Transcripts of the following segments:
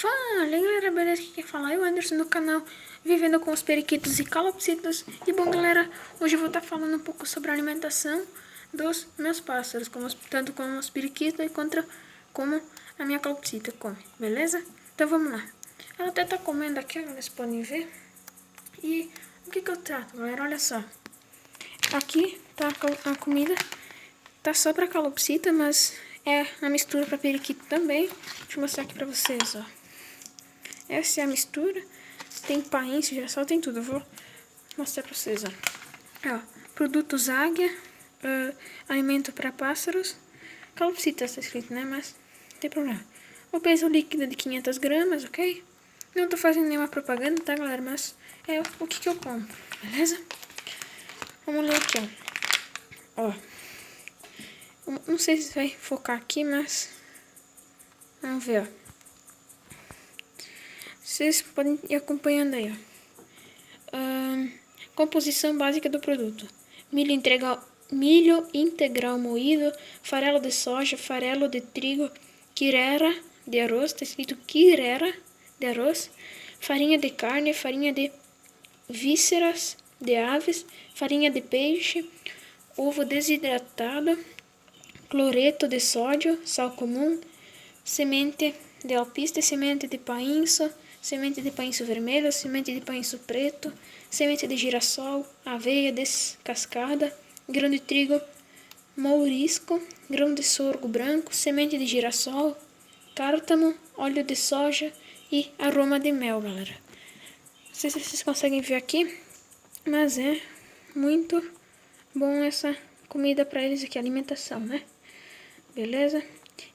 Fala galera, beleza? Aqui quem fala é o Anderson do canal Vivendo com os Periquitos e Calopsitas. E bom galera, hoje eu vou estar falando um pouco sobre a alimentação dos meus pássaros, tanto como os periquitos e como a minha calopsita come, beleza? Então vamos lá. Ela até tá comendo aqui, vocês podem ver. E o que eu trato, galera? Olha só. Aqui tá a comida, tá só pra calopsita, mas é a mistura pra periquito também. Deixa eu mostrar aqui pra vocês, ó. Essa é a mistura. Tem painço, girassol, tem tudo. Eu vou mostrar pra vocês, ó. Produtos Águia, alimento para pássaros. Calopsita tá escrito, né? Mas não tem problema. O peso líquido de 500 gramas, ok? Não tô fazendo nenhuma propaganda, tá, galera? Mas é o que eu compro, beleza? Vamos ler aqui, ó. Não sei se vai focar aqui, mas vamos ver, ó. Vocês podem ir acompanhando aí, ó. Composição básica do produto: milho integral moído, farelo de soja, farelo de trigo, quirera de arroz, tá escrito quirera de arroz, farinha de carne, farinha de vísceras de aves, farinha de peixe, ovo desidratado, cloreto de sódio, sal comum, semente de alpiste, semente de painço, semente de painço vermelho, semente de painço preto, semente de girassol, aveia descascada, grão de trigo mourisco, grão de sorgo branco, semente de girassol, cártamo, óleo de soja e aroma de mel, galera. Não sei se vocês conseguem ver aqui, mas é muito bom essa comida para eles aqui, alimentação, né? Beleza?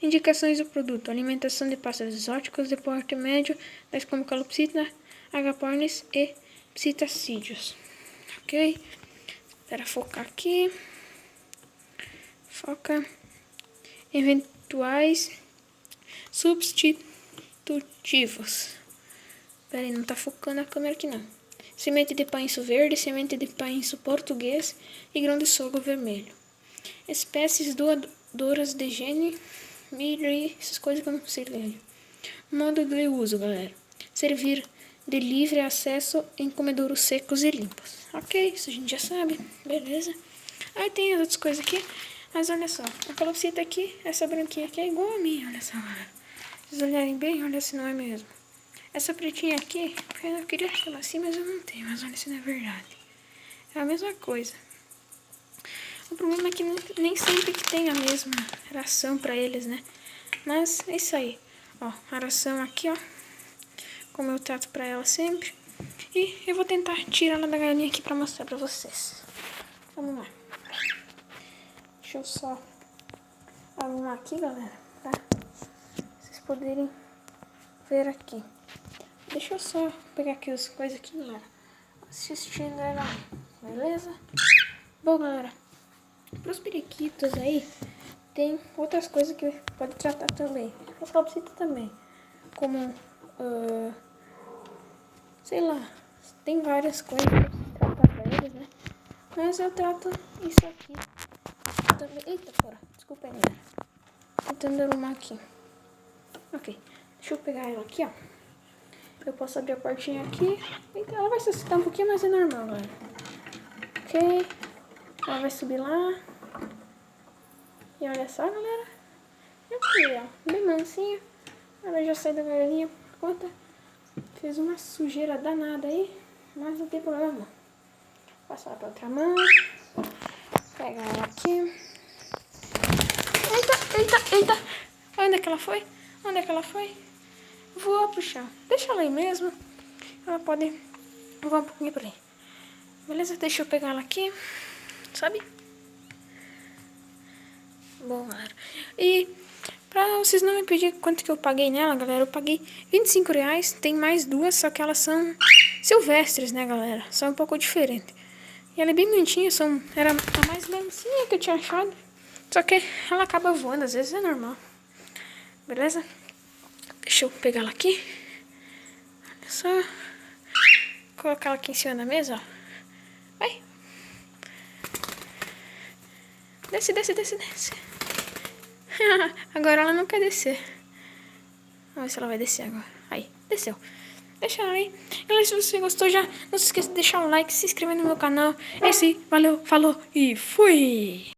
Indicações do produto: alimentação de pássaros exóticos de porte médio, tais como calopsita, agapornis e psitacídeos. Ok? Espera focar aqui. Foca. Eventuais substitutivos. Espera aí, não tá focando a câmera aqui não. Semente de painço verde, semente de painço português e grão de sorgo vermelho. Espécies doadoras de gene, milho e essas coisas que eu não sei ler. Modo de uso, galera: servir de livre acesso em comedouros secos e limpos. Ok, isso a gente já sabe, beleza? Aí tem as outras coisas aqui, mas olha só, a calopsita aqui, essa branquinha aqui é igual a minha, olha só, galera. Se vocês olharem bem, olha se não é mesmo. Essa pretinha aqui, eu queria achar ela assim, mas eu não tenho, mas olha se não é verdade. É a mesma coisa. O problema é que nem sempre que tem a mesma ração pra eles, né? Mas é isso aí. Ó, a ração aqui, ó. Como eu trato pra ela sempre. E eu vou tentar tirar ela da galinha aqui pra mostrar pra vocês. Vamos lá. Deixa eu só arrumar aqui, galera, pra vocês poderem ver aqui. Deixa eu só pegar aqui as coisas aqui, galera. Assistindo ela, beleza? Bom, galera, para os periquitos aí, tem outras coisas que pode tratar também. As calopsitas também. Como, sei lá, tem várias coisas pra tratar pra eles, né? Mas eu trato isso aqui também. Eita, fora. Desculpa aí, galera. Tentando arrumar aqui. Ok, deixa eu pegar ela aqui, ó. Eu posso abrir a portinha aqui. Então, ela vai se assustar um pouquinho, mas é normal, galera. Ok. Ela vai subir lá. E olha só, galera. Aqui, ó. Bem mansinha. Ela já saiu da galinha por conta. Fez uma sujeira danada aí. Mas não tem problema não. Passar pra outra mão. Pega ela aqui. Eita. Onde é que ela foi? Voou pro chão. Deixa ela aí mesmo. Ela pode voar um pouquinho por aí. Beleza? Deixa eu pegar ela aqui. Sabe? Bom, galera. E pra vocês não me pedirem quanto que eu paguei nela, galera, eu paguei R$25. Tem mais duas, só que elas são silvestres, né, galera? São um pouco diferentes. E ela é bem bonitinha, era a mais mansinha que eu tinha achado. Só que ela acaba voando, às vezes é normal. Beleza? Deixa eu pegar ela aqui. Olha só. Colocar ela aqui em cima da mesa, ó. Vai. Desce. Agora ela não quer descer. Vamos ver se ela vai descer agora. Aí. Desceu. Deixa aí. Galera, se você gostou já, não se esqueça de deixar um like, se inscrever no meu canal. É isso aí. Valeu, falou e fui!